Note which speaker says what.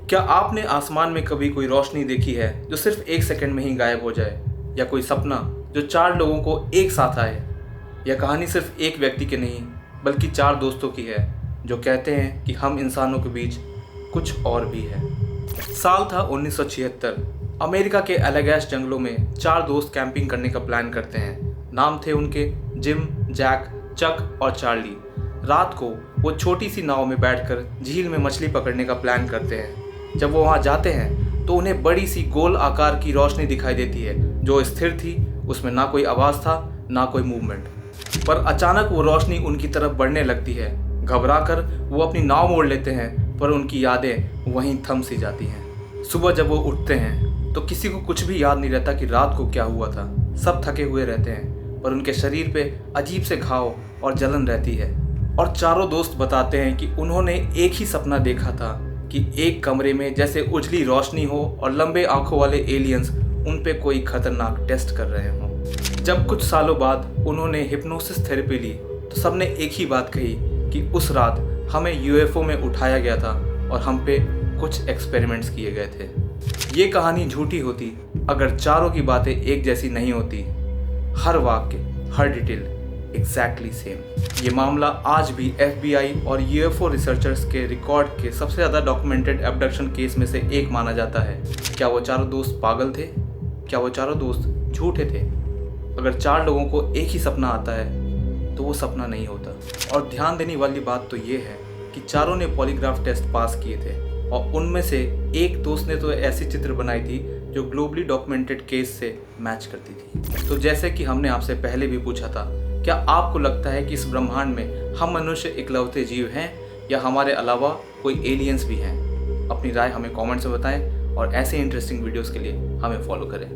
Speaker 1: क्या आपने आसमान में कभी कोई रोशनी देखी है जो सिर्फ 1 सेकंड में ही गायब हो जाए, या कोई सपना जो 4 लोगों को एक साथ आए? यह कहानी सिर्फ एक व्यक्ति की नहीं बल्कि 4 दोस्तों की है जो कहते हैं कि हम इंसानों के बीच कुछ और भी है। साल था 1976। अमेरिका के एलागैस जंगलों में 4 दोस्त कैंपिंग करने का प्लान करते हैं। नाम थे उनके जिम, जैक, चक और चार्ली। रात को वो छोटी सी नाव में बैठकर झील में मछली पकड़ने का प्लान करते हैं। जब वो वहाँ जाते हैं तो उन्हें बड़ी सी गोल आकार की रोशनी दिखाई देती है जो स्थिर थी। उसमें ना कोई आवाज़ था ना कोई मूवमेंट, पर अचानक वो रोशनी उनकी तरफ बढ़ने लगती है। घबराकर वो अपनी नाव मोड़ लेते हैं, पर उनकी यादें वहीं थम सी जाती हैं। सुबह जब वो उठते हैं तो किसी को कुछ भी याद नहीं रहता कि रात को क्या हुआ था। सब थके हुए रहते हैं, पर उनके शरीर पे अजीब से घाव और जलन रहती है। और चारों दोस्त बताते हैं कि उन्होंने एक ही सपना देखा था कि एक कमरे में जैसे उजली रोशनी हो और लंबे आंखों वाले एलियंस उन पे कोई खतरनाक टेस्ट कर रहे हों। जब कुछ सालों बाद उन्होंने हिप्नोसिस थेरेपी ली तो सबने एक ही बात कही कि उस रात हमें यूएफओ में उठाया गया था और हम पे कुछ एक्सपेरिमेंट्स किए गए थे। ये कहानी झूठी होती अगर चारों की बातें एक जैसी नहीं होती। हर वाक्य, हर डिटेल एग्जैक्टली सेम। ये मामला आज भी FBI और यूएफओ रिसर्चर्स के रिकॉर्ड के सबसे ज़्यादा डॉक्यूमेंटेड एब्डक्शन केस में से एक माना जाता है। क्या वो चारों दोस्त पागल थे? क्या वो चारों दोस्त झूठे थे? अगर 4 लोगों को एक ही सपना आता है तो वो सपना नहीं होता। और ध्यान देने वाली बात तो ये है कि चारों ने पॉलीग्राफ टेस्ट पास किए थे और उनमें से एक दोस्त ने तो ऐसी चित्र बनाई थी जो ग्लोबली डॉक्यूमेंटेड केस से मैच करती थी। तो जैसे कि हमने आपसे पहले भी पूछा था, क्या आपको लगता है कि इस ब्रह्मांड में हम मनुष्य इकलौते जीव हैं या हमारे अलावा कोई एलियंस भी हैं? अपनी राय हमें कमेंट्स में बताएं और ऐसे इंटरेस्टिंग वीडियोस के लिए हमें फॉलो करें।